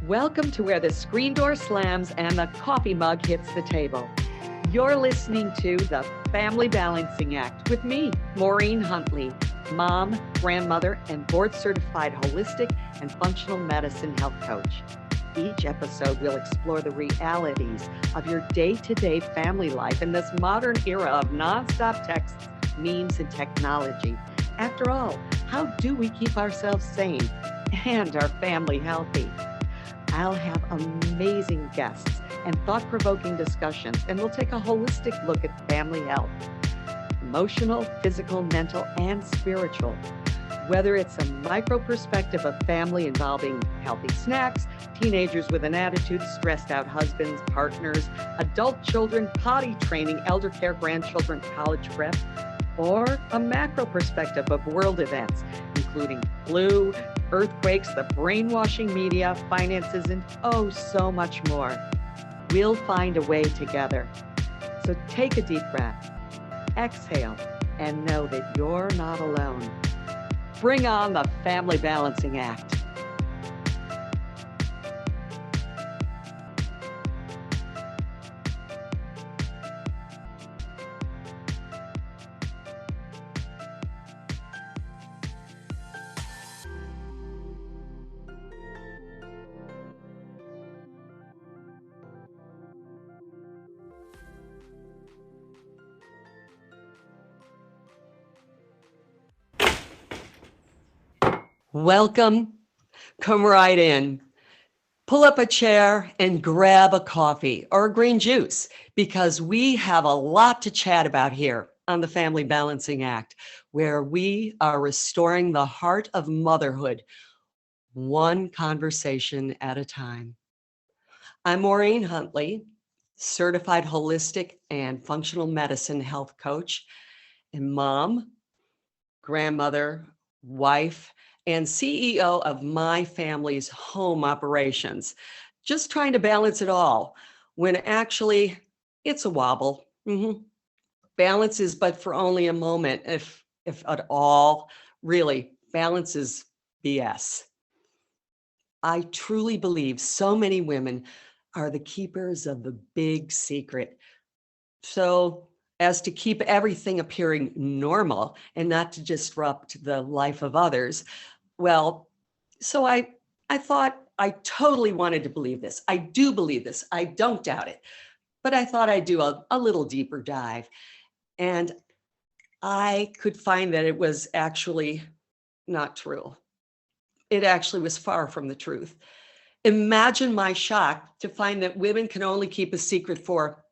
Welcome to where the screen door slams and the coffee mug hits the table. You're listening to The Family Balancing Act with me, Maureen Huntley, mom, grandmother, and board-certified holistic and functional medicine health coach. Each episode will explore the realities of your day-to-day family life in this modern era of nonstop texts, memes, and technology. After all, how do we keep ourselves sane and our family healthy? I'll have amazing guests and thought-provoking discussions, and we'll take a holistic look at family health, emotional, physical, mental, and spiritual. Whether it's a micro perspective of family involving healthy snacks, teenagers with an attitude, stressed out husbands, partners, adult children, potty training, elder care, grandchildren, college prep, or a macro perspective of world events, including flu, earthquakes, the brainwashing media, finances, and oh, so much more. We'll find a way together. So take a deep breath, exhale, and know that you're not alone. Bring on the Family Balancing Act. Welcome. Come right in. Pull up a chair and grab a coffee or a green juice because we have a lot to chat about here on the Family Balancing Act, where we are restoring the heart of motherhood, one conversation at a time. I'm Maureen Huntley, certified holistic and functional medicine health coach and mom, grandmother, wife, and CEO of my family's home operations. Just trying to balance it all when actually it's a wobble. Balance is but for only a moment, if at all. Really, balance is BS. I truly believe so many women are the keepers of the big secret. So as to keep everything appearing normal and not to disrupt the life of others, well, so I thought I totally wanted to believe this. I do believe this. I don't doubt it. But I thought I'd do a little deeper dive. And I could find that it was actually not true. It actually was far from the truth. Imagine my shock to find that women can only keep a secret for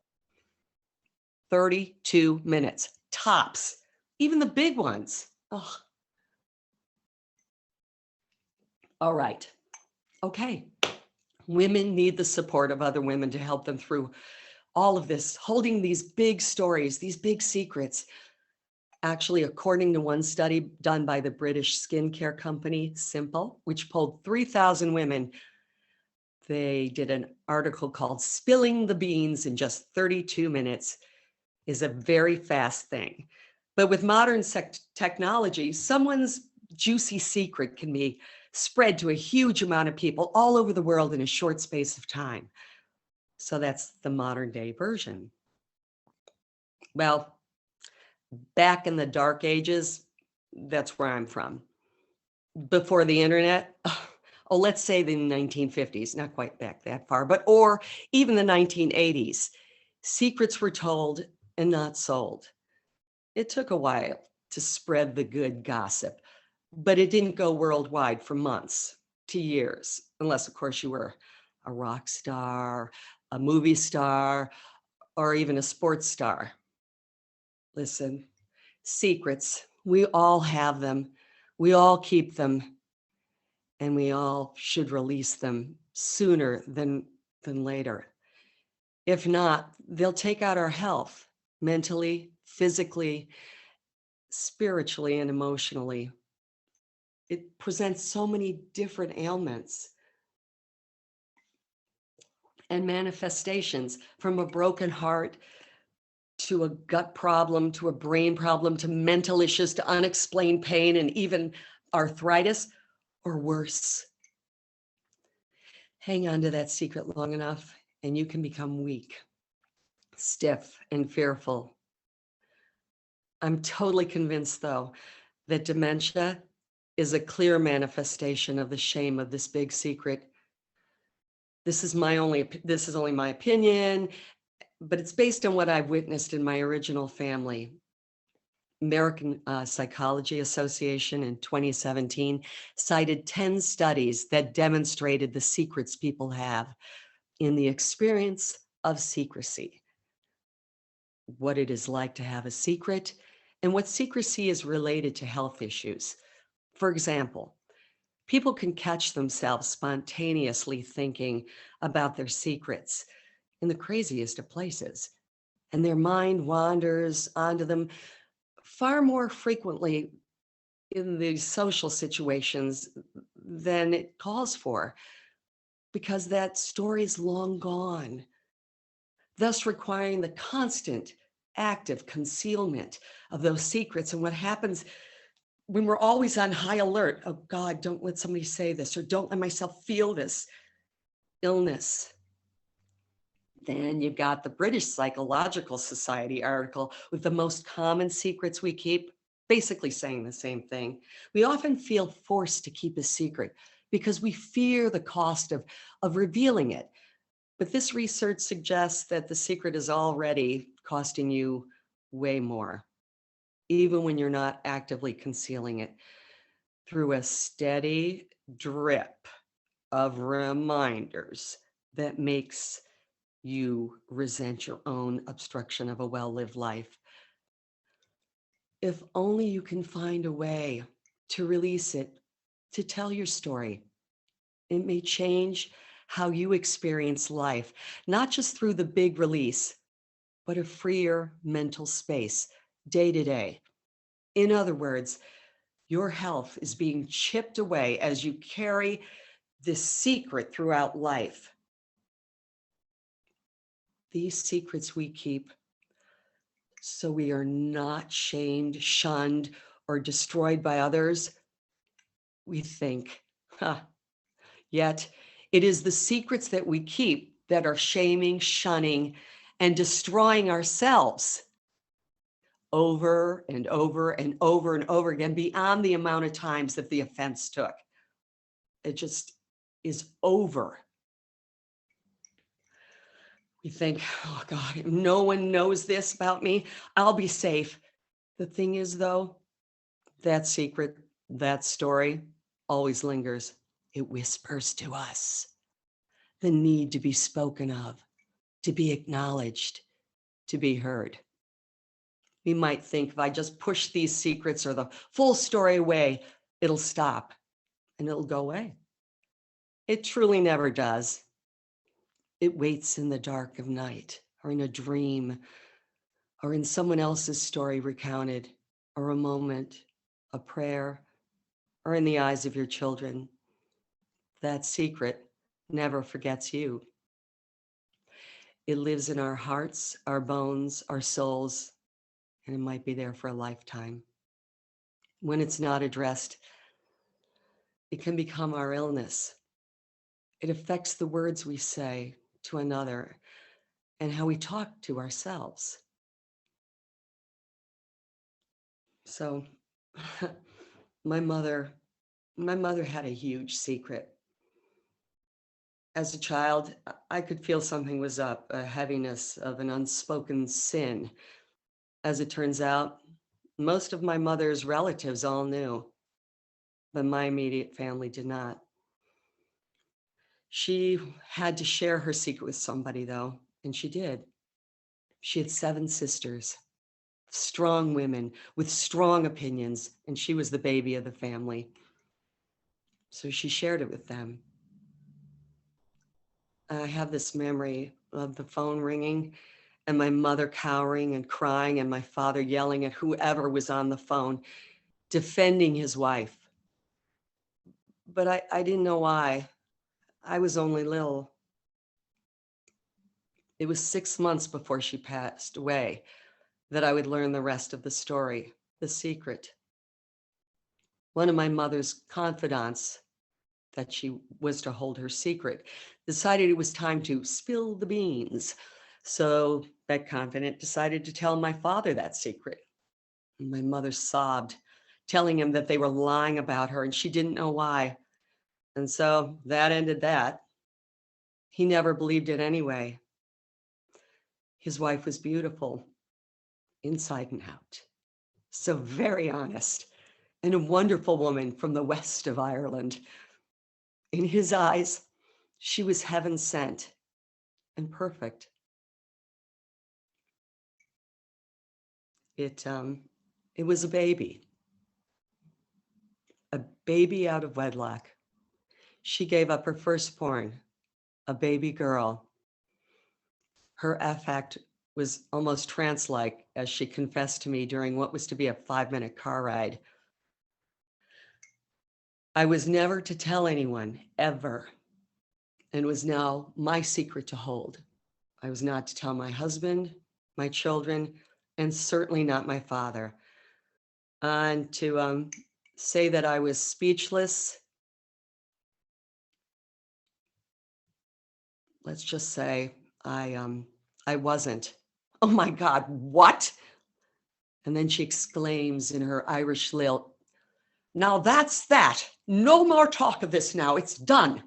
32 minutes, tops, even the big ones. Ugh. All right. Okay. Women need the support of other women to help them through all of this, holding these big stories, these big secrets. Actually, according to one study done by the British skincare company, Simple, which polled 3,000 women, they did an article called Spilling the Beans in Just 32 Minutes is a very fast thing. But with modern technology, someone's juicy secret can be spread to a huge amount of people all over the world in a short space of time. So that's the modern day version. Well, back in the dark ages, that's where I'm from. Before the internet, let's say the 1950s, not quite back that far, or even the 1980s, secrets were told and not sold. It took a while to spread the good gossip, but it didn't go worldwide for months to years, unless, of course, you were a rock star, a movie star, or even a sports star. Listen, secrets, we all have them. We all keep them, and we all should release them sooner than later. If not, they'll take out our health, mentally, physically, spiritually, and emotionally. It presents so many different ailments and manifestations, from a broken heart to a gut problem, to a brain problem, to mental issues, to unexplained pain, and even arthritis or worse. Hang on to that secret long enough, and you can become weak, stiff, and fearful. I'm totally convinced, though, that dementia is a clear manifestation of the shame of this big secret. This is only my opinion, but it's based on what I've witnessed in my original family. American Psychology Association in 2017 cited 10 studies that demonstrated the secrets people have in the experience of secrecy, what it is like to have a secret, and what secrecy is related to health issues. For example, people can catch themselves spontaneously thinking about their secrets in the craziest of places, and their mind wanders onto them far more frequently in these social situations than it calls for, because that story is long gone, thus requiring the constant active concealment of those secrets. And what happens when we're always on high alert? Oh God, don't let somebody say this, or don't let myself feel this illness. Then you've got the British Psychological Society article with the most common secrets we keep, basically saying the same thing. We often feel forced to keep a secret because we fear the cost of revealing it. But this research suggests that the secret is already costing you way more, even when you're not actively concealing it, through a steady drip of reminders that makes you resent your own obstruction of a well-lived life. If only you can find a way to release it, to tell your story. It may change how you experience life, not just through the big release, but a freer mental space day to day. In other words, your health is being chipped away as you carry this secret throughout life. These secrets we keep so we are not shamed, shunned, or destroyed by others, we think. Yet it is the secrets that we keep that are shaming, shunning, and destroying ourselves over and over and over and over again, beyond the amount of times that the offense took. It just is over. We think, oh God, if no one knows this about me, I'll be safe. The thing is, though, that secret, that story always lingers. It whispers to us the need to be spoken of, to be acknowledged, to be heard. We might think if I just push these secrets or the full story away, it'll stop and it'll go away. It truly never does. It waits in the dark of night, or in a dream, or in someone else's story recounted, or a moment, a prayer, or in the eyes of your children. That secret never forgets you. It lives in our hearts, our bones, our souls, and it might be there for a lifetime. When it's not addressed, it can become our illness. It affects the words we say to another and how we talk to ourselves. So my mother had a huge secret. As a child, I could feel something was up, a heaviness of an unspoken sin. As it turns out, most of my mother's relatives all knew, but my immediate family did not. She had to share her secret with somebody, though, and she did. She had 7 sisters, strong women with strong opinions, and she was the baby of the family. So she shared it with them. I have this memory of the phone ringing and my mother cowering and crying and my father yelling at whoever was on the phone, defending his wife. But I didn't know why. I was only little. It was 6 months before she passed away that I would learn the rest of the story, the secret. One of my mother's confidants, that she was to hold her secret, decided it was time to spill the beans. So that confident decided to tell my father that secret. And my mother sobbed, telling him that they were lying about her and she didn't know why. And so that ended that. He never believed it anyway. His wife was beautiful, inside and out. So very honest and a wonderful woman from the west of Ireland. In his eyes, she was heaven sent and perfect. It was a baby out of wedlock. She gave up her firstborn, a baby girl. Her affect was almost trance-like as she confessed to me during what was to be a 5-minute car ride. I was never to tell anyone, ever, and was now my secret to hold. I was not to tell my husband, my children, and certainly not my father. And to say that I was speechless, let's just say I wasn't. Oh my God, what? And then she exclaims in her Irish lilt, "Now that's that. No more talk of this now. It's done."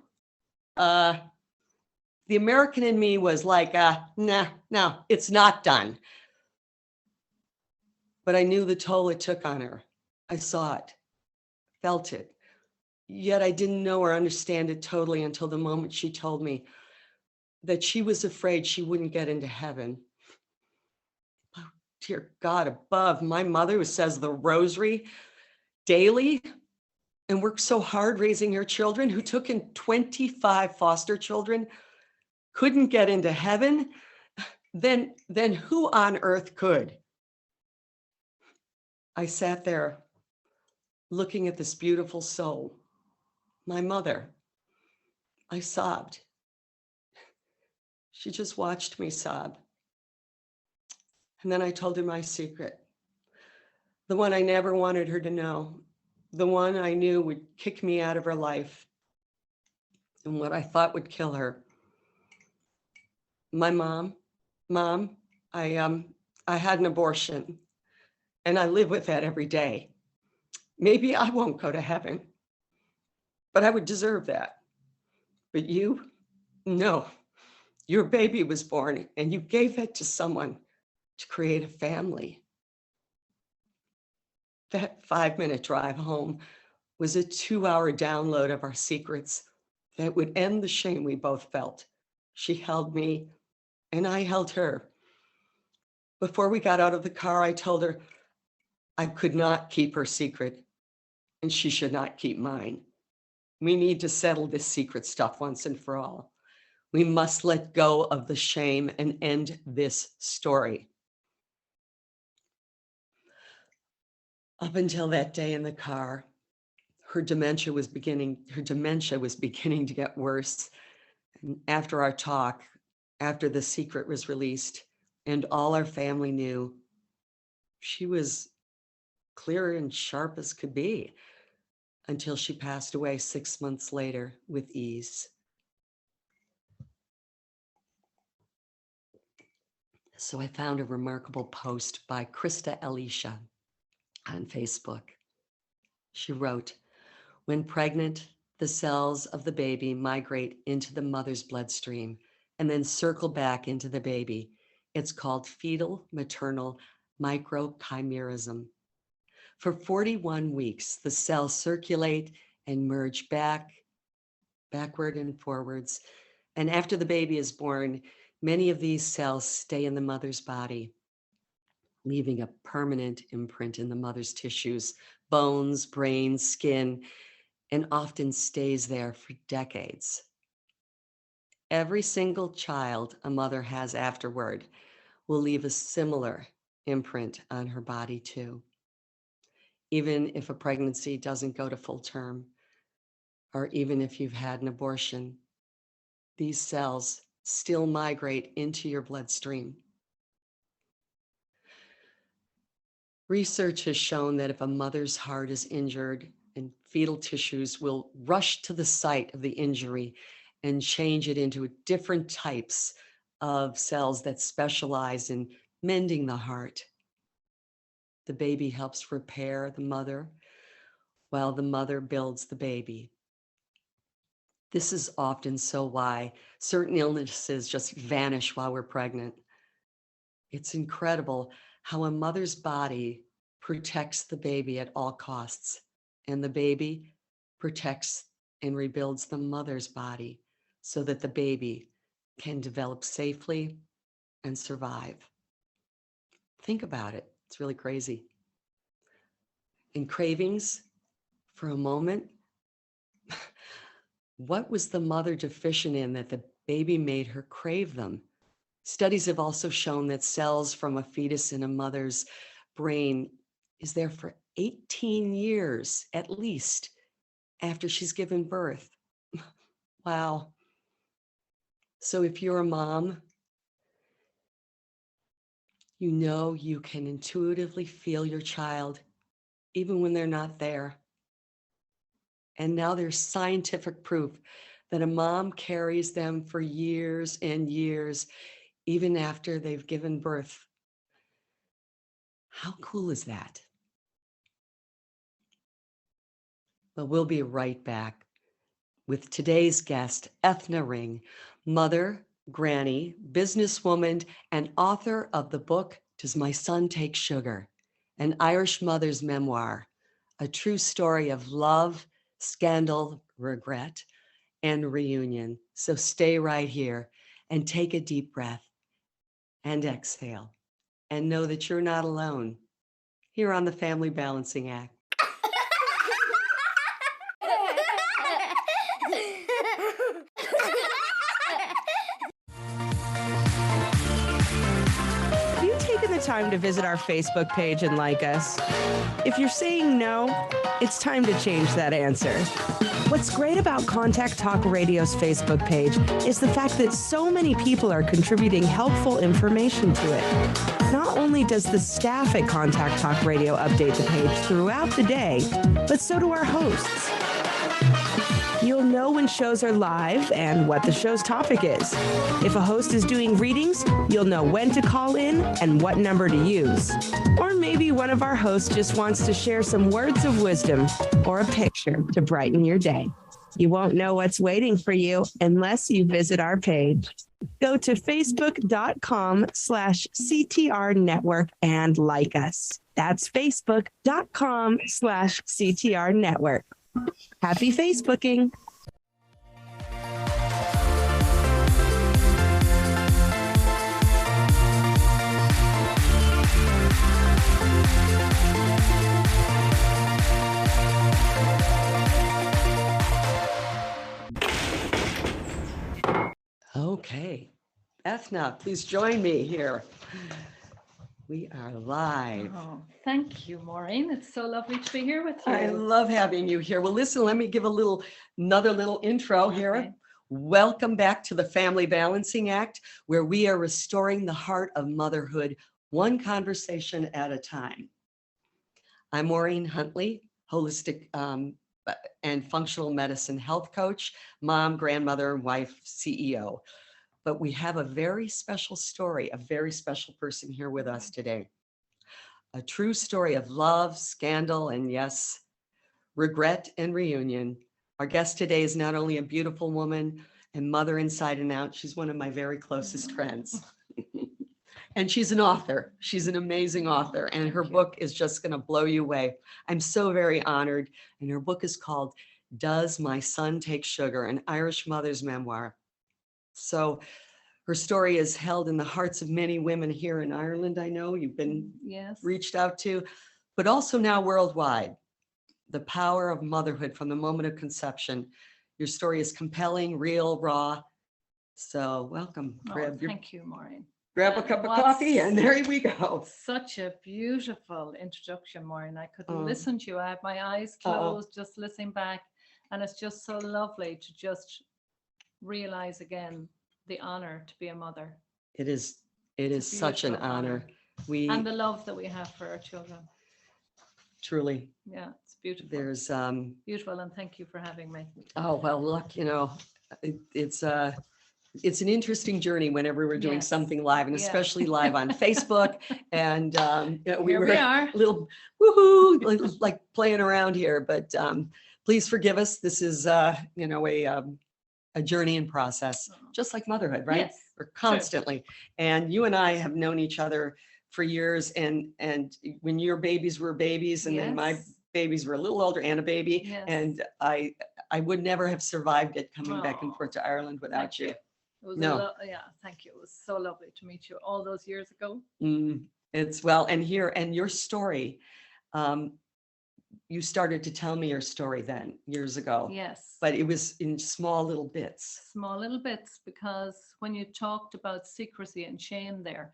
The American in me was like, nah, no, it's not done. But I knew the toll it took on her. I saw it, felt it. Yet I didn't know or understand it totally until the moment she told me that she was afraid she wouldn't get into heaven. Oh, dear God above, my mother who says the rosary daily and worked so hard raising her children, who took in 25 foster children, couldn't get into heaven, then who on earth could? I sat there looking at this beautiful soul, my mother. I sobbed. She just watched me sob. And then I told her my secret, the one I never wanted her to know, the one I knew would kick me out of her life, and what I thought would kill her. My mom, I had an abortion, and I live with that every day. Maybe I won't go to heaven, but I would deserve that. But you, no, your baby was born and you gave it to someone to create a family. That 5-minute drive home was a 2-hour download of our secrets that would end the shame we both felt. She held me and I held her. Before we got out of the car, I told her I could not keep her secret and she should not keep mine. We need to settle this secret stuff once and for all. We must let go of the shame and end this story. Up until that day in the car, her dementia was beginning to get worse. And after our talk, after the secret was released and all our family knew, she was clear and sharp as could be until she passed away 6 months later with ease. So I found a remarkable post by Krista Elisha on Facebook. She wrote, "When pregnant, the cells of the baby migrate into the mother's bloodstream and then circle back into the baby. It's called fetal maternal microchimerism. For 41 weeks, the cells circulate and merge backward and forwards. And after the baby is born, many of these cells stay in the mother's body, leaving a permanent imprint in the mother's tissues, bones, brain, skin, and often stays there for decades. Every single child a mother has afterward will leave a similar imprint on her body too. Even if a pregnancy doesn't go to full term, or even if you've had an abortion, these cells still migrate into your bloodstream. Research has shown that if a mother's heart is injured and fetal tissues will rush to the site of the injury and change it into different types of cells that specialize in mending the heart. The baby helps repair the mother while the mother builds the baby. This is often so why certain illnesses just vanish while we're pregnant. It's incredible how a mother's body protects the baby at all costs, and the baby protects and rebuilds the mother's body so that the baby can develop safely and survive. Think about it. It's really crazy. In cravings, for a moment, what was the mother deficient in that the baby made her crave them? Studies have also shown that cells from a fetus in a mother's brain is there for 18 years at least after she's given birth. Wow. So if you're a mom, you know you can intuitively feel your child even when they're not there. And now there's scientific proof that a mom carries them for years and years, even after they've given birth. How cool is that? Well, we'll be right back with today's guest, Eithne Ring, mother, granny, businesswoman, and author of the book, Does My Son Take Sugar? An Irish Mother's Memoir, a true story of love, scandal, regret, and reunion. So stay right here and take a deep breath and exhale and know that you're not alone here on the Family Balancing Act. Have you taken the time to visit our Facebook page and like us? If you're saying no, it's time to change that answer. What's great about Contact Talk Radio's Facebook page is the fact that so many people are contributing helpful information to it. Not only does the staff at Contact Talk Radio update the page throughout the day, but so do our hosts. You'll know when shows are live and what the show's topic is. If a host is doing readings, you'll know when to call in and what number to use. Or maybe one of our hosts just wants to share some words of wisdom or a picture to brighten your day. You won't know what's waiting for you unless you visit our page. Go to facebook.com/CTR Network and like us. That's facebook.com/CTR Network. Happy Facebooking. Okay. Eithne, please join me here. We are live. Oh, thank you, Maureen. It's so lovely to be here with you. I love having you here. Well, listen, let me give another little intro here. Okay. Welcome back to the Family Balancing Act, where we are restoring the heart of motherhood, one conversation at a time. I'm Maureen Huntley, holistic and functional medicine health coach, mom, grandmother, wife, CEO. But we have a very special story, a very special person here with us today. A true story of love, scandal, and yes, regret and reunion. Our guest today is not only a beautiful woman and mother inside and out, she's one of my very closest friends. And she's an author. She's an amazing author, and her book is just going to blow you away. I'm so very honored. And her book is called Does My Son Take Sugar? An Irish Mother's Memoir. So her story is held in the hearts of many women here in Ireland. I know you've been reached out to, but also now worldwide. The power of motherhood from the moment of conception. Your story is compelling, real, raw. So welcome. Thank you, Maureen. Grab a cup of coffee and there we go. Such a beautiful introduction, Maureen. I could listen to you. I had my eyes closed, just listening back. And it's just so lovely to just realize again the honor to be a mother. It is such an honor. And the love that we have for our children. truly. Yeah, it's beautiful. There's Beautiful, and thank you for having me. oh well, look, it's an interesting journey whenever we're doing Yes. something live, and Yeah. especially live on Facebook. And we Here were we are. a little woohoo, like playing around here. But please forgive us. This is a journey and process, just like motherhood, right? Yes, We're constantly. And you and I have known each other for years. And when your babies were babies, and then my Yes. babies were a little older and a baby, Yes. and I would never have survived it coming back and Oh, forth to Ireland without thank you. you. It was No. yeah, thank you. It was so lovely to meet you all those years ago. It's well, and your story, you started to tell me your story then years ago, Yes. but it was in small little bits. Small little bits, because when you talked about secrecy and shame there,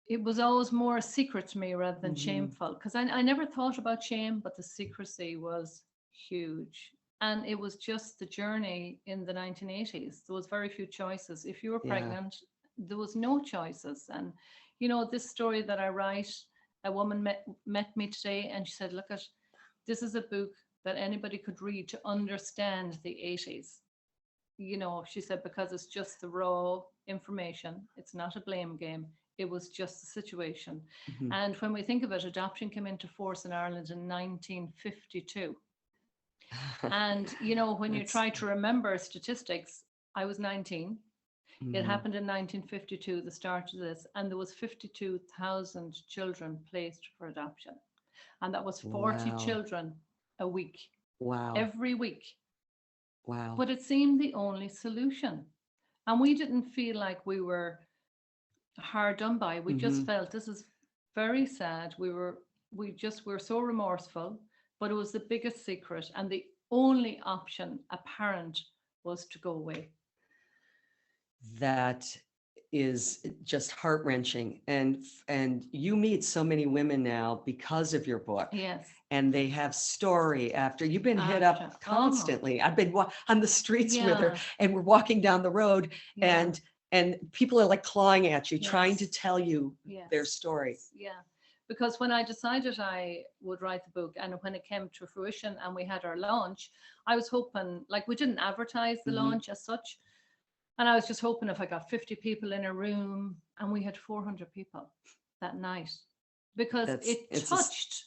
it was always more a secret to me rather than shameful, because I never thought about shame, but the secrecy was huge. And it was just the journey in the 1980s. There was very few choices. If you were Yeah. pregnant, there was no choices. And, this story that I write, a woman met me today and she said, look, this is a book that anybody could read to understand the 80s. She said, because it's just the raw information. It's not a blame game. It was just the situation. And when we think of it, adoption came into force in Ireland in 1952. And, when you try to remember statistics, I was 19. It happened in 1952, the start of this, and there was 52,000 children placed for adoption. And that was 40 Wow. children a week. Wow. Every week. Wow. But it seemed the only solution. And we didn't feel like we were hard done by. We just felt this is very sad. We were so remorseful, but it was the biggest secret. And the only option apparent was to go away. That is just heart-wrenching. And you meet so many women now because of your book. Yes. And they have story after. You've been hit up constantly. I've been on the streets with her, and we're walking down the road, and people are like clawing at you, trying to tell you their story. Yeah. Because when I decided I would write the book, and when it came to fruition and we had our launch, I was hoping, like, we didn't advertise the launch as such. And I was just hoping if I got 50 people in a room, and we had 400 people that night, because it touched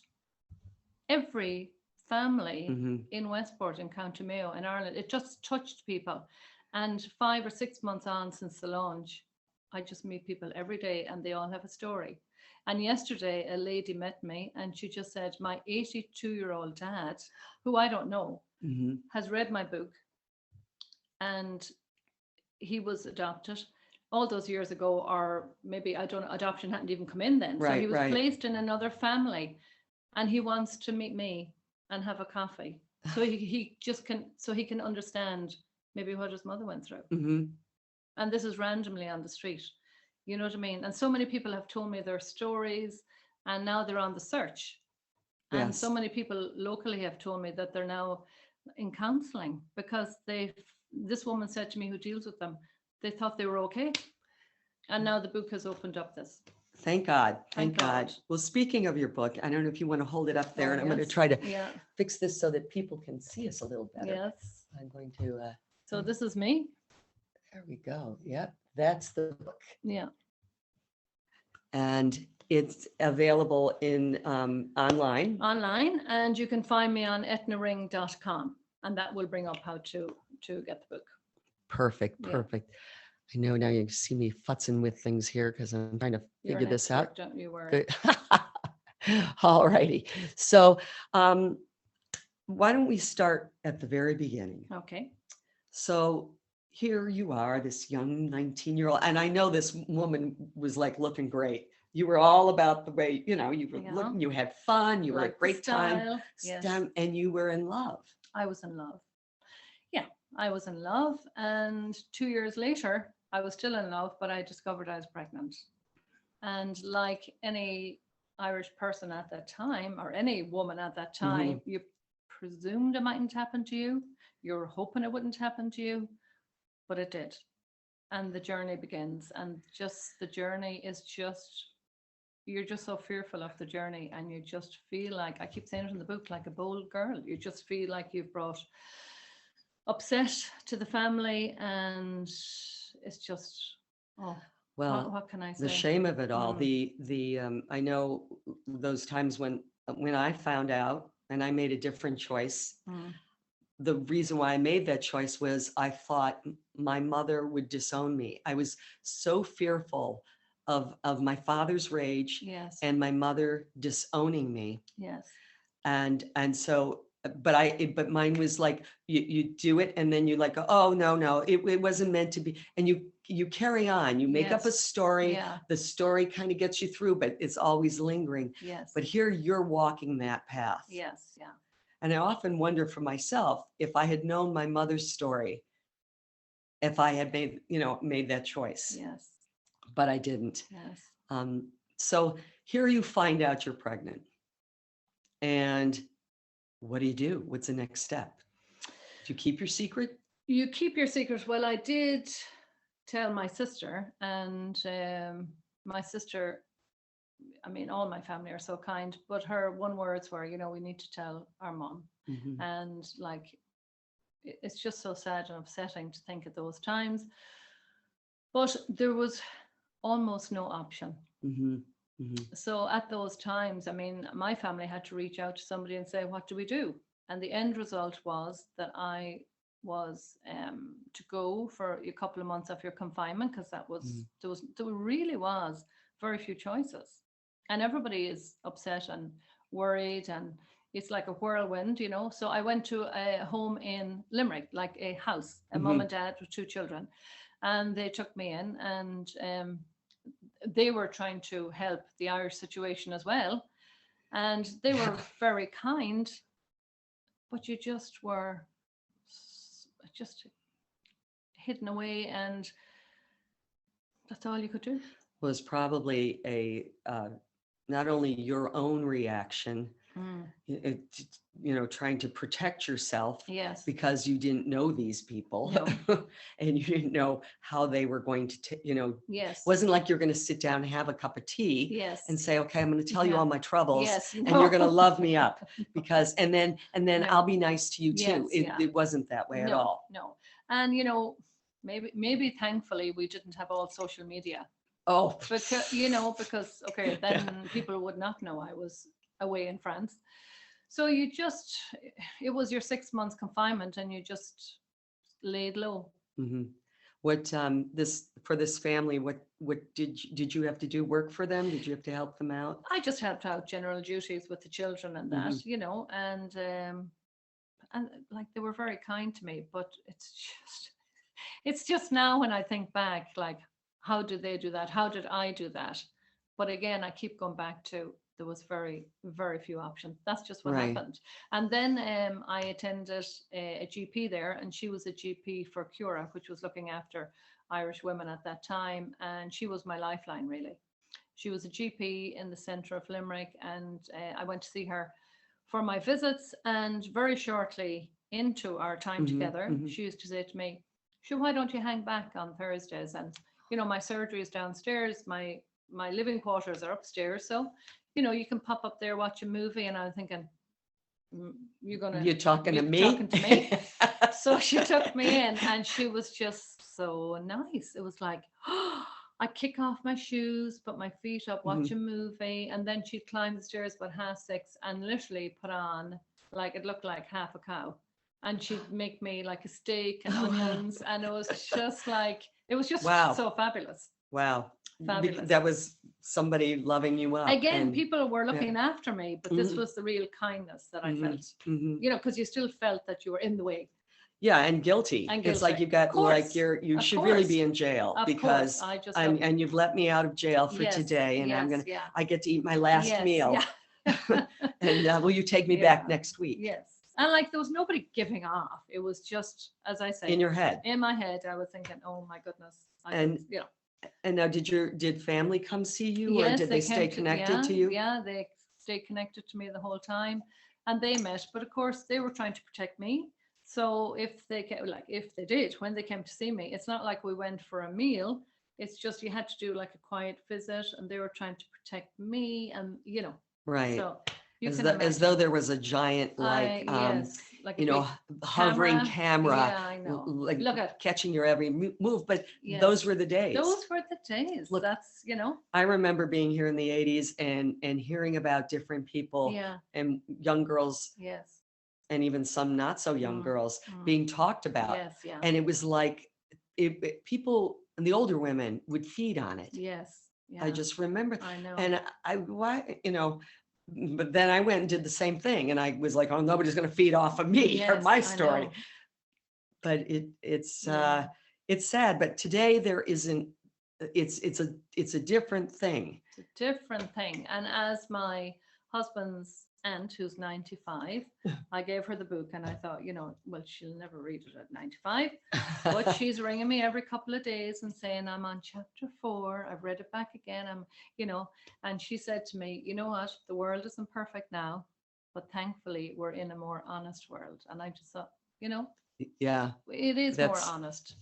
every family in Westport, in County Mayo, in Ireland. It just touched people. And 5 or 6 months on since the launch, I just meet people every day, and they all have a story. And yesterday, a lady met me, and she just said, my 82-year-old dad, who I don't know, has read my book, and he was adopted all those years ago, or maybe, I don't know, adoption hadn't even come in then. Right, so he was placed in another family, and he wants to meet me and have a coffee. So he can understand maybe what his mother went through. And this is randomly on the street. You know what I mean? And so many people have told me their stories, and now they're on the search. And so many people locally have told me that they're now in counseling, because this woman said to me, who deals with them, they thought they were okay. And now the book has opened up this. Thank God. Thank God. Well, speaking of your book, I don't know if you want to hold it up there, and I'm going to try to fix this so that people can see us a little better. Yes. I'm going to. So this is me. There we go. Yep. That's the book. Yeah. And it's available in online. Online, and you can find me on eithnering.com, and that will bring up how to get the book. Perfect. I know now you see me futzing with things here because I'm trying to figure this out. Don't you worry. All righty. So why don't we start at the very beginning? Okay. So here you are, this young 19-year-old, and I know this woman was like looking great. You were all about the way, you were looking, you had fun, you were a great time, and you were in love. I was in love. Yeah, I was in love. And 2 years later, I was still in love, but I discovered I was pregnant. And like any Irish person at that time, or any woman at that time, you presumed it mightn't happen to you. You're hoping it wouldn't happen to you, but it did. And the journey begins. And just the journey is just, you're just so fearful of the journey, and you just feel like, I keep saying it in the book, like a bold girl. You just feel like you've brought upset to the family, and it's just, oh, Well, what can I say? the shame of it all, I know those times when I found out and I made a different choice. The reason why I made that choice was I thought my mother would disown me. I was so fearful of my father's rage, Yes. and my mother disowning me. Yes. And so, but mine was like, you do it, and then you like, oh, no, it wasn't meant to be. And you carry on, you make up a Yes. story. Yeah. The story kind of gets you through, but it's always lingering. Yes. But here you're walking that path. Yes. Yeah. And I often wonder for myself, if I had known my mother's story, if I had made that choice. Yes. But I didn't. Yes. So here you find out you're pregnant. And what do? What's the next step? Do you keep your secret? You keep your secret. Well, I did tell my sister, and my sister, I mean, all my family are so kind, but her one words were, we need to tell our mom. Mm-hmm. And like, it's just so sad and upsetting to think at those times. But there was almost no option. Mm-hmm. Mm-hmm. So at those times, I mean, my family had to reach out to somebody and say, what do we do? And the end result was that I was to go for a couple of months of your confinement, because that was, there really was very few choices. And everybody is upset and worried, and it's like a whirlwind, So I went to a home in Limerick, like a house, a mum and dad with 2 children. And they took me in, and they were trying to help the Irish situation as well. And they were very kind, but you just were just hidden away, and that's all you could do. Was probably not only your own reaction, trying to protect yourself. Yes. Because you didn't know these people. No. And you didn't know how they were going to, Yes. wasn't like you're going to sit down and have a cup of tea. Yes. And say, okay, I'm going to tell you all my troubles. Yes. And you're going to love me up, because, and then No. I'll be nice to you too. Yes, It wasn't that way at all. No. And, maybe thankfully we didn't have all social media. Oh, because okay, then people would not know I was away in France. So it was your 6 months confinement, and you just laid low. Mm-hmm. What for this family, what did you have to do? Work for them? Did you have to help them out? I just helped out general duties with the children and that, and like, they were very kind to me, but it's just now when I think back, like, how did they do that? How did I do that? But again, I keep going back to, there was very, very few options. That's just what happened. And then I attended a GP there, and she was a GP for Cura, which was looking after Irish women at that time. And she was my lifeline, really. She was a GP in the centre of Limerick, and I went to see her for my visits. And very shortly into our time together, she used to say to me, "Sure, why don't you hang back on Thursdays? And, my surgery is downstairs, my living quarters are upstairs. So, you can pop up there, watch a movie." And I was thinking, you're talking to me. So she took me in, and she was just so nice. It was like, I kick off my shoes, put my feet up, watch a movie, and then she'd climb the stairs about 6:30 and literally put on, like, it looked like half a cow. And she'd make me like a steak and onions, and it was just like, it was just so fabulous. Wow. Fabulous. That was somebody loving you up. Again, people were looking after me, but this was the real kindness that I felt, because you still felt that you were in the way. Yeah, and guilty. It's like you've got, like, you should really be in jail, because and you've let me out of jail for today, and I get to eat my last meal. Yeah. And will you take me back next week? Yes. And like, there was nobody giving off. It was just, as I say, in your head. In my head, I was thinking, oh my goodness. And now, did family come see you, yes, or did they stay connected to you? Yeah, they stayed connected to me the whole time, and they met. But of course, they were trying to protect me. So if they did, when they came to see me, it's not like we went for a meal. It's just you had to do like a quiet visit, and they were trying to protect me, and Right. So you As can as though imagine. there was a giant, like, Yes, like a you know, big hovering camera, Yeah, I know. like Look at catching your every move. But yes. those were the days. Those were the days. Look, That's I remember being here in the 80s and hearing about different people yeah, and young girls yes, and even some not so young Mm, girls mm. being talked about. yes, yeah, And it was like people and the older women would feed on it. yes, yeah. I just remember. I know. And why, but then I went and did the same thing. And I was like, oh, nobody's going to feed off of me or Yes, my I story. know. But it's Yeah. it's sad. But today there isn't, it's a different thing. It's a different thing. And as my husband's aunt, who's 95, I gave her the book, and I thought, well, she'll never read it at 95, but she's ringing me every couple of days and saying, I'm on chapter 4. I've read it back again. And she said to me, you know what? The world isn't perfect now, but thankfully we're in a more honest world. And I just thought, Yeah, it is more honest.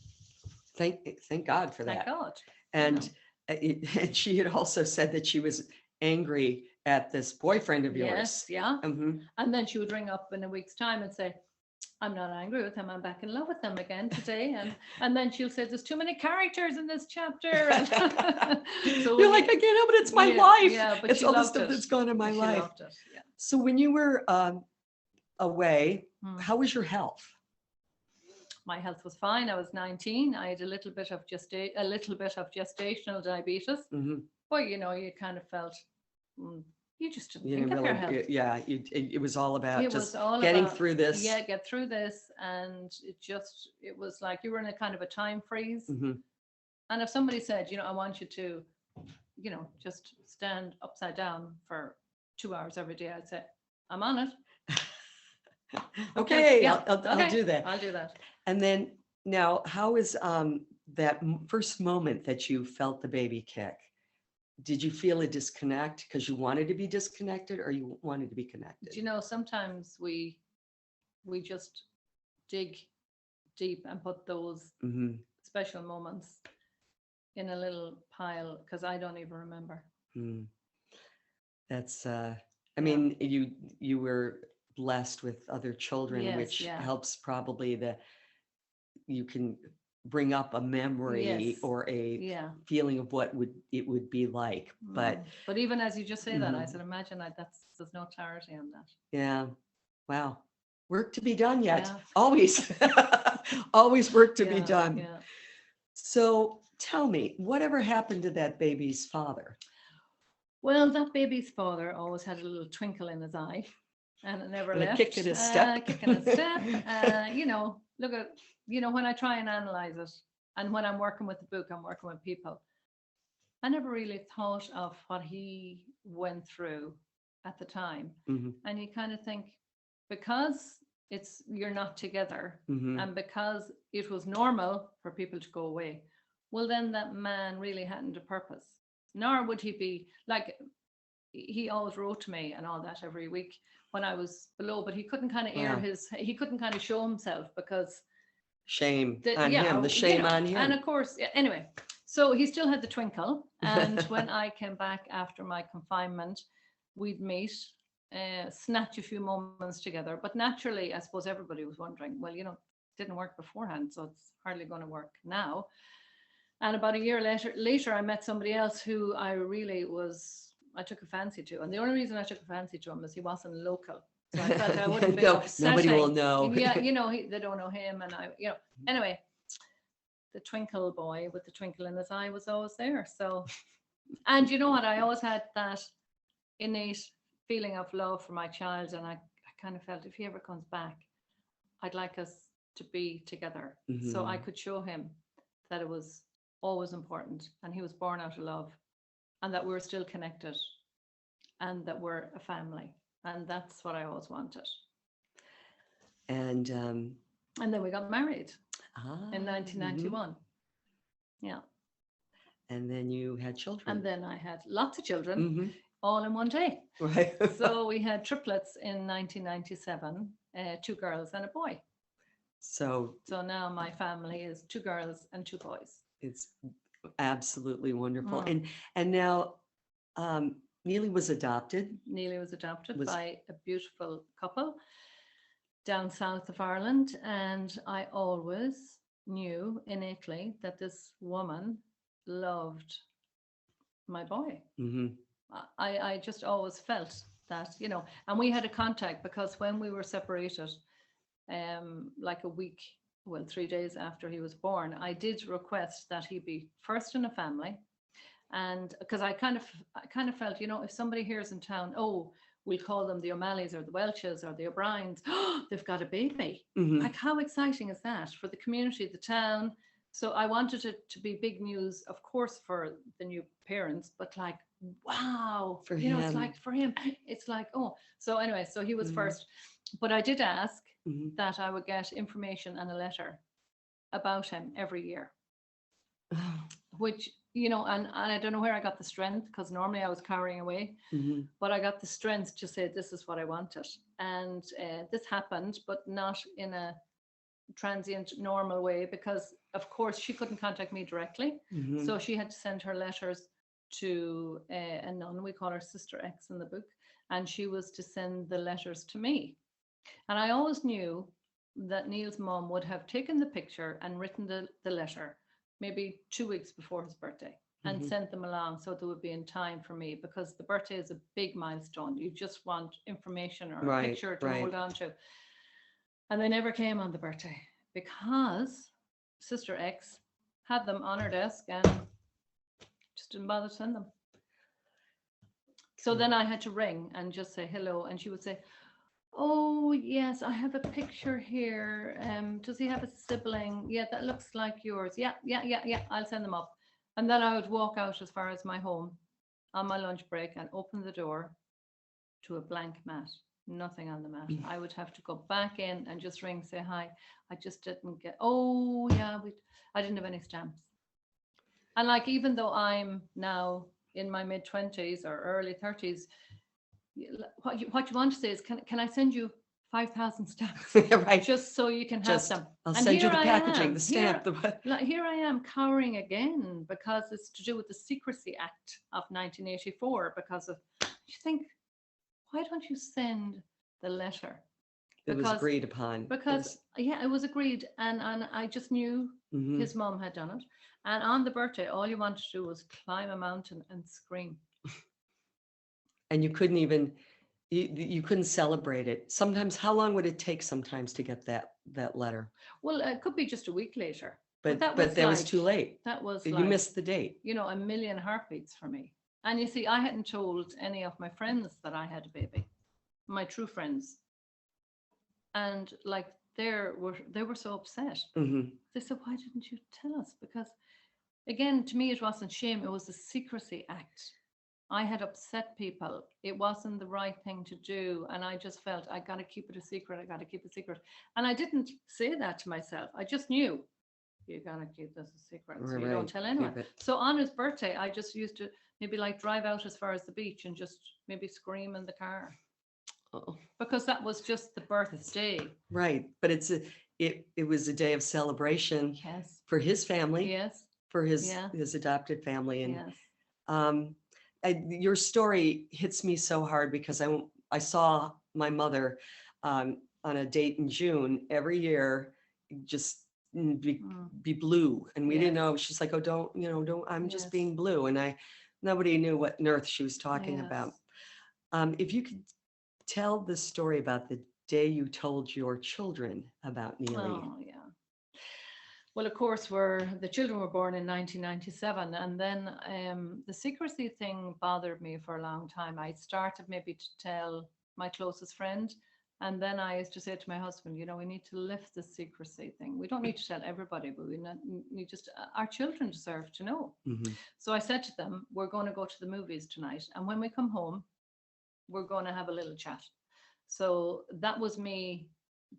thank God for Thank that. God. And and she had also said that she was angry at this boyfriend of yours. Yes, yeah. Mhm. And then she would ring up in a week's time and say, I'm not angry with him. I'm back in love with him again today. And then she'll say, there's too many characters in this chapter. And so You're like, I can't help it. It's my life. Yeah, but It's she all the loved stuff it. that's gone in my She life. loved it. Yeah. So when you were away, Hmm. how was your health? My health was fine. I was 19. I had a little bit of gestational diabetes. Mhm. But you kind of felt you just didn't You think didn't of your really, health. yeah, it was all about It just was all getting about, through this. Yeah, get through this, and it was like you were in a kind of a time freeze. Mhm. And if somebody said, I want you to, just stand upside down for 2 hours every day, I'd say, I'm on it. Okay, yeah, I'll okay, do that. I'll do that. And then now, how is that first moment that you felt the baby kick? Did you feel a disconnect because you wanted to be disconnected, or you wanted to be connected? Sometimes we just dig deep and put those Mhm. special moments in a little pile, because I don't even remember. That's I mean, you were blessed with other children, Yes, which yeah. helps probably you can bring up a memory Yes, or a yeah. feeling of what it would be like. But even as you just say that, I Mhm. said, imagine there's no clarity on that. yeah, wow, work to be done yet. Yeah. Always, always work to be Yeah, done. yeah. So tell me, whatever happened to that baby's father? Well, that baby's father always had a little twinkle in his eye, and it never And a left. kick in his step. Kick in his step. Look at, when I try and analyze it, and when I'm working with the book, I'm working with people. I never really thought of what he went through at the time. Mhm. And you kind of think, because you're not together, Mhm. and because it was normal for people to go away, well, then that man really hadn't a purpose. Nor would he be like, he always wrote to me and all that every week when I was below, but he couldn't kind of Wow. he couldn't kind of show himself because Shame on him, the shame on him. And of course, anyway, so he still had the twinkle. And when I came back after my confinement, we'd meet, snatch a few moments together. But naturally, I suppose everybody was wondering, well, it didn't work beforehand, so it's hardly going to work now. And about a year later, I met somebody else who I took a fancy to. And the only reason I took a fancy to him is he wasn't local. So I felt I wouldn't be upsetting. Nobody will know. Yeah, they don't know him. And anyway, the twinkle boy with the twinkle in his eye was always there. So, and you know what? I always had that innate feeling of love for my child. And I kind of felt if he ever comes back, I'd like us to be together. Mhm. So I could show him that it was always important, and he was born out of love, and that we're still connected, and that we're a family. And that's what I always wanted. And then we got married in 1991. Yeah. And then you had children. And then I had lots of children, Mhm. all in one day. Right. So we had triplets in 1997, 2 girls and a boy. So now my family is 2 girls and 2 boys. Absolutely wonderful. Mm. And now Neely was adopted. Neely was adopted Was by a beautiful couple down south of Ireland, and I always knew innately that this woman loved my boy. hmm I just always felt that, you know, and we had a contact because when we were separated, like a week, well, 3 days after he was born, I did request that he be first in a family. And because I kind of felt, you know, if somebody here's in town, oh, we'll call them the O'Malleys or the Welches or the O'Briens, oh, they've got a baby. hmm Like, how exciting is that for the community, the town? So I wanted it to be big news, of course, for the new parents, but like, wow, For you know, it's him. like for him, it's like, oh. So anyway, so he was Mhm. first, but I did ask hmm that I would get information and a letter about him every year, which, you know, and I don't know where I got the strength, because normally I was carrying away, hmm but I got the strength to say, this is what I wanted. And this happened, but not in a transient, normal way, because, of course, she couldn't contact me directly. hmm So she had to send her letters to a nun, we call her Sister X in the book, and she was to send the letters to me. And I always knew that Neil's mom would have taken the picture and written the letter maybe 2 weeks before his birthday and hmm sent them along, so they would be in time for me, because the birthday is a big milestone. You just want information or a Right, picture to right. hold on to. And they never came on the birthday because Sister X had them on her desk and just didn't bother to send them. So then I had to ring and just say hello, and she would say, oh, yes, I have a picture here. Does he have a sibling? Yeah, that looks like yours. Yeah, yeah, yeah, yeah. I'll send them up. And then I would walk out as far as my home on my lunch break and open the door to a blank mat, nothing on the mat. I would have to go back in and just ring, say hi. I just didn't get, oh, yeah, I didn't have any stamps. And like, even though I'm now in my mid 20s or early 30s, what you want to say is, can I send you 5,000 stamps Right. just so you can have Just, them? I'll And send you here the I packaging, am, the stamp, the here I am cowering again, because it's to do with the Secrecy Act of 1984. Because of, you think, why don't you send the letter? it was agreed upon. Because yeah, it was agreed, and I just knew Mhm. his mom had done it. And on the birthday, all you wanted to do was climb a mountain and scream. And you couldn't even, you couldn't celebrate it. Sometimes, how long would it take sometimes to get that letter? Well, it could be just a week later, But that that was like, too late. that was You like, missed the date. you know, a million heartbeats for me. And you see, I hadn't told any of my friends that I had a baby, my true friends, and like, they were so upset. hmm They said, why didn't you tell us? Because again, to me, it wasn't shame, it was the Secrecy Act. I had upset people. It wasn't the right thing to do. And I just felt, I got to keep it a secret. I got to keep it secret. And I didn't say that to myself. I just knew, you got to keep this a secret. So you don't Right. tell anyone. Keep it. So on his birthday, I just used to maybe like drive out as far as the beach and just maybe scream in the car, Oh, because that was just the birthday. right. But it was a day of celebration Yes. for his family, Yes. for Yeah. his adopted family. And Yes. um, your story hits me so hard, because I saw my mother on a date in June every year, just be blue, and we didn't Yes. know. She's like, oh, don't, I'm just Yes. being blue, and nobody knew what on earth she was talking about. Yes. If you could tell the story about the day you told your children about Neely. Oh, yeah. Well, of course, the children were born in 1997, and then the secrecy thing bothered me for a long time. I started maybe to tell my closest friend, and then I used to say to my husband, you know, we need to lift the secrecy thing. We don't need to tell everybody, but we need just, our children deserve to know. Mhm. So I said to them, we're going to go to the movies tonight, and when we come home, we're going to have a little chat. So that was me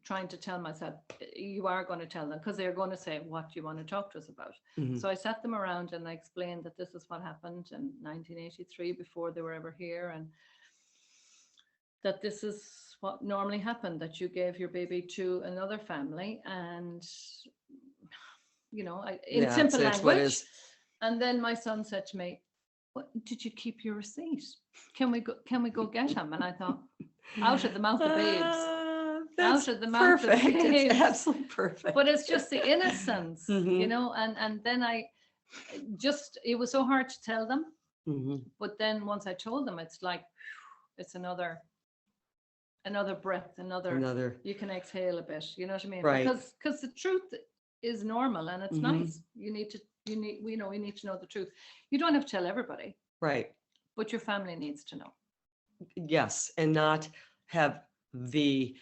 trying to tell myself, you are going to tell them, because they're going to say, what do you want to talk to us about? Mhm. So I sat them around and I explained that this is what happened in 1983 before they were ever here, and that this is what normally happened, that you gave your baby to another family. And, you know, in Yeah, simple it's what language, is. And then my son said to me, "What, did you keep your receipt? Can we go get him?" And I thought, out of the mouth of babes. That's Out of the mouth of perfect. babes. It's absolutely perfect. But it's just the innocence, Mhm. you know, and then it was so hard to tell them. Mhm. But then once I told them, it's like, it's another breath, Another, you can exhale a bit, you know what I mean? right. Because the truth is normal and it's Mhm. nice. You need to know the truth. You don't have to tell everybody, Right. but your family needs to know. Yes, and not have the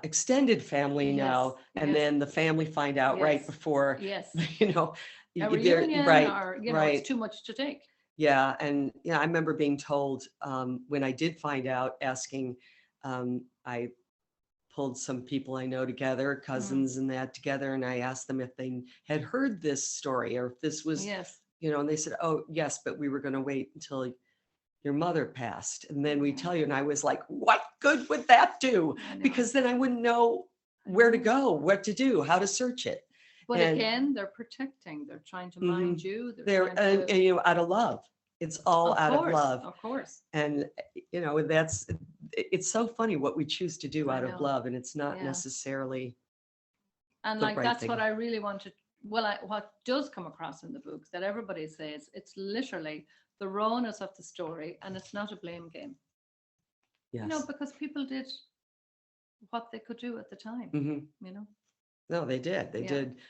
extended family know, and yes. then the family find out right Yes. before, Yes. you know, A they're reunion, right, or right. it's too much to take. Yeah, and yeah, I remember being told when I did find out, asking, I pulled some people I know together, cousins and that together, and I asked them if they had heard this story or if this was, Yes. and they said, "Oh, yes, but we were going to wait until your mother passed, and then we tell you." And I was like, "What good would that do?" I know. Because then I wouldn't know where to go, what to do, how to search it. But And again, they're protecting. They're trying to Mhm. mind you. They're Trying to, out of love. It's all of out of course, love. of course. And it's so funny what we choose to do I out of know. love, and it's not Yeah. necessarily And the like right that's what thing. I really wanted. Well, what does come across in the book that everybody says, it's literally the rawness of the story, and it's not a blame game. Yes. Because people did what they could do at the time. Mhm. You know. No, they did. They Yeah. did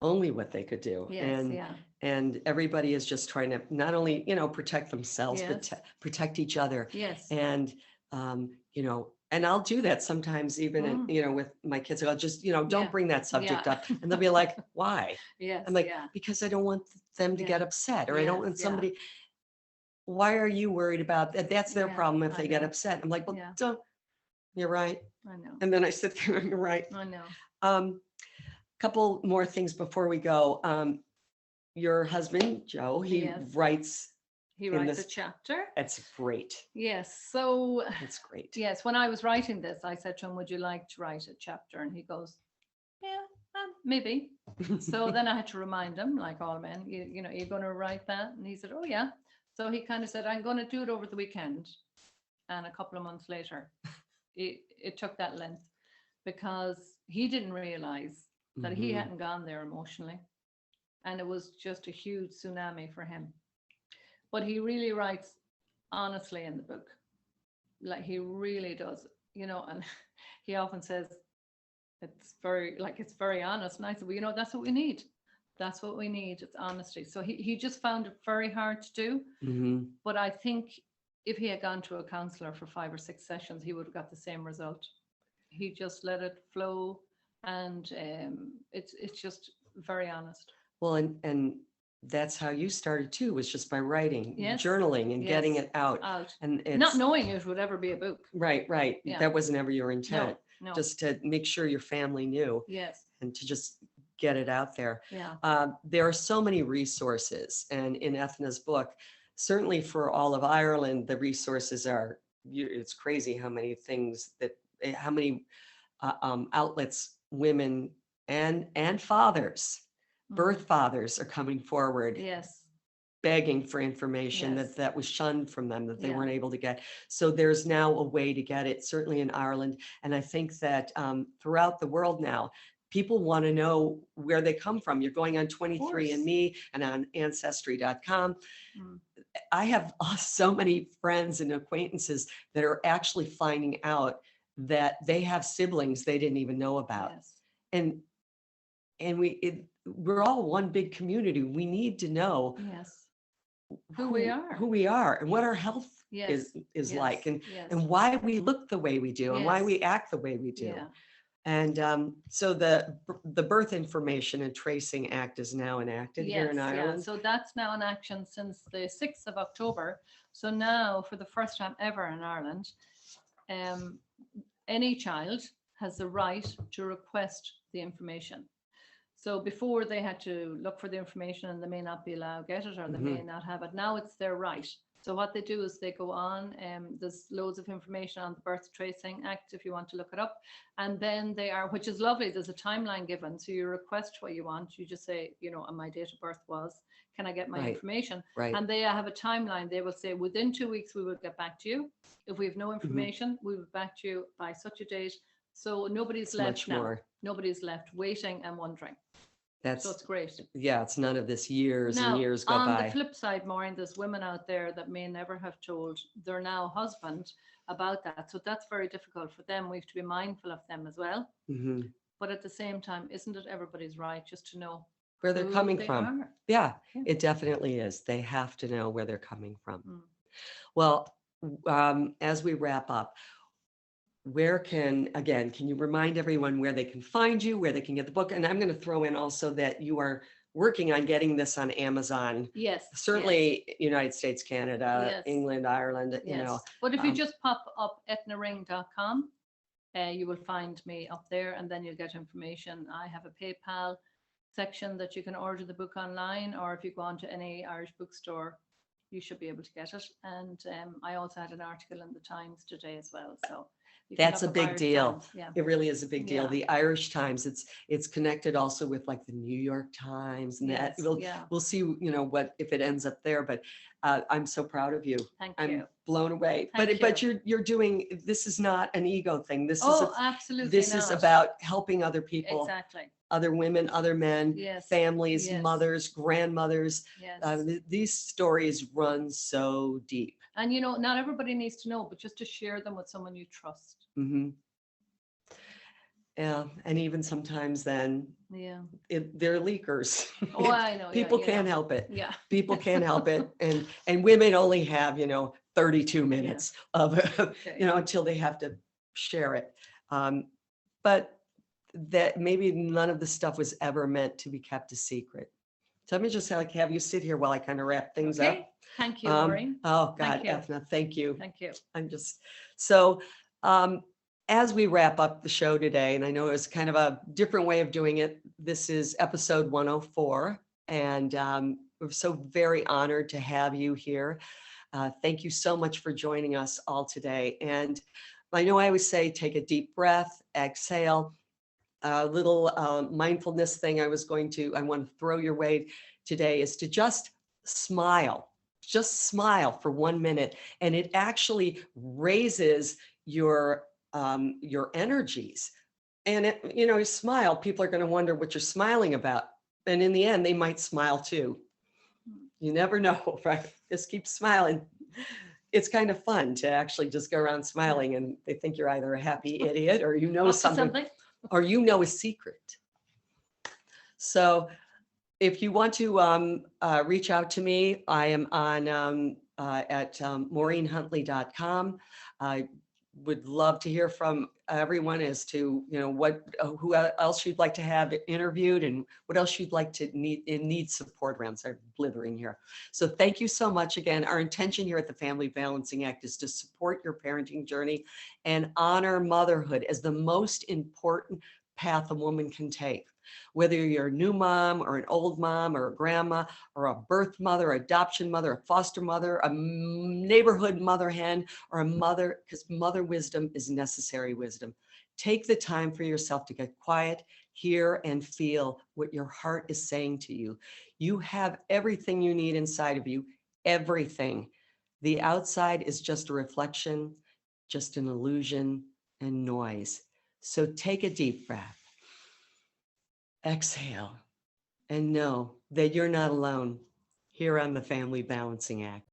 only what they could do. Yes. Yeah. And everybody is just trying to not only, protect themselves, but Yes. protect each other. Yes. And, and I'll do that sometimes, even, with my kids. I'll just, don't Yeah. bring that subject Yeah. up. And they'll be like, "Why?" Yes. I'm like, Yeah. "Because I don't want them to get Yeah. upset, or I don't Yes, want yeah. somebody, why are you worried about that? That's their Yeah, problem if I they get know. upset." I'm like, "Well, Yeah. don't, you're right." I know. And then I sit there and you're right. I know. Couple more things before we go. Your husband, Joe, he Yes. writes He in writes this. a chapter. That's great. Yes. So That's great. yes, when I was writing this, I said to him, "Would you like to write a chapter?" And he goes, "Yeah, maybe." So then I had to remind him, like all men, you're going to write that? And he said, "Oh yeah." So he kind of said, "I'm going to do it over the weekend." And a couple of months later, it took that length because he didn't realize that he Mhm. hadn't gone there emotionally. And it was just a huge tsunami for him. But he really writes honestly in the book. Like he really does, and he often says it's very honest. And I said, well, that's what we need. That's what we need. It's honesty. So he just found it very hard to do. Mhm. But I think if he had gone to a counselor for 5 or 6 sessions, he would have got the same result. He just let it flow, and it's just very honest. Well, and that's how you started too, was just by writing, Yes. journaling, and getting Yes. it out. And it's Not knowing it would ever be a book. right. Yeah. That wasn't ever your intent. No. Just to make sure your family knew. Yes. And to just get it out there. Yeah. There are so many resources, and in Eithne's book, certainly for all of Ireland, the resources are. It's crazy how many outlets women and fathers, birth fathers, are coming forward. Yes. Begging for information Yes. that was shunned from them, that they Yeah. weren't able to get. So there's now a way to get it, certainly in Ireland. And I think that throughout the world now, people want to know where they come from. You're going on 23andMe and on Ancestry.com. Mm. I have so many friends and acquaintances that are actually finding out that they have siblings they didn't even know about. Yes. And we're all one big community. We need to know Yes. Who we are and what our health Yes. is Yes. like, and Yes. why we look the way we do, and why Yes. we act the way we do. Yeah. And so the Birth Information and Tracing Act is now enacted here in Ireland. Yeah. So that's now in action since the 6th of October. So now, for the first time ever in Ireland, any child has the right to request the information. So before, they had to look for the information and they may not be allowed to get it, or they may not have it. Now it's their right. So what they do is they go on, there's loads of information on the Birth Tracing Act if you want to look it up. And then they are, which is lovely, there's a timeline given. So you request what you want. You just say, you know, my date of birth was, can I get my information? Right. And they have a timeline. They will say within 2 weeks, we will get back to you. If we have no information, we will back to you by such a date. So nobody's It's left much now. more. Nobody's left waiting and wondering. That's, So it's great. yeah, it's none of this years Now, and years go on by. the flip side, Maureen, there's women out there that may never have told their now husband about that. So that's very difficult for them. We have to be mindful of them as well. Mhm. But at the same time, isn't it everybody's right just to know Where they're who coming they from. are? Yeah, Yeah. it definitely is. They have to know where they're coming from. Mm. Well, as we wrap up, can you remind everyone where they can find you, where they can get the book? And I'm going to throw in also that you are working on getting this on Amazon. Yes. Certainly United States, Canada, Yes. England, Ireland, you know. But if you just pop up eithnering.com, you will find me up there, and then you'll get information. I have a PayPal section that you can order the book online, or if you go on to any Irish bookstore, you should be able to get it. And I also had an article in the Times today as well. So you can That's a look up big Irish deal. Times. Yeah. It really is a big deal. Yeah. The Irish Times, it's connected also with like the New York Times, and that Yes, yeah. we'll see, you know, what if it ends up there. But I'm so proud of you. Thank I'm you. blown away. Thank But you're doing, this is not an ego thing. This is Oh, absolutely this is not. about helping other people, Exactly. other women, other men, Yes. families, Yes. mothers, grandmothers. Yes. These stories run so deep. And you know, not everybody needs to know, but just to share them with someone you trust. Mm-hmm. Yeah, and even sometimes then they're leakers. Oh, I know. People yeah, can't help it. Yeah. People can't help it. And women only have, 32 minutes of, Okay. until they have to share it. But that maybe none of the stuff was ever meant to be kept a secret. So let me just have you sit here while I kind of wrap things up. Okay. Thank you, Maureen. Oh Thank God, you. Eithne, thank you. Thank you. I'm just so as we wrap up the show today, and I know it was kind of a different way of doing it. This is episode 104, and we're so very honored to have you here. Thank you so much for joining us all today. And I know I always say, take a deep breath, exhale. A little mindfulness thing I want to throw your way today is to just smile for 1 minute. And it actually raises your energies. And you smile, people are going to wonder what you're smiling about. And in the end, they might smile too. You never know, right? Just keep smiling. It's kind of fun to actually just go around smiling, and they think you're either a happy idiot or something. Or a secret. So if you want to reach out to me, I am on at maureenhuntley.com. I would love to hear from everyone as to who else you'd like to have interviewed and what else you'd like to need support around. Sorry, blithering here. So thank you so much again. Our intention here at the Family Balancing Act is to support your parenting journey and honor motherhood as the most important path a woman can take. Whether you're a new mom or an old mom or a grandma or a birth mother, adoption mother, a foster mother, a neighborhood mother-hen, or a mother, because mother wisdom is necessary wisdom. Take the time for yourself to get quiet, hear, and feel what your heart is saying to you. You have everything you need inside of you, everything. The outside is just a reflection, just an illusion and noise. So take a deep breath. Exhale and know that you're not alone here on the Family Balancing Act.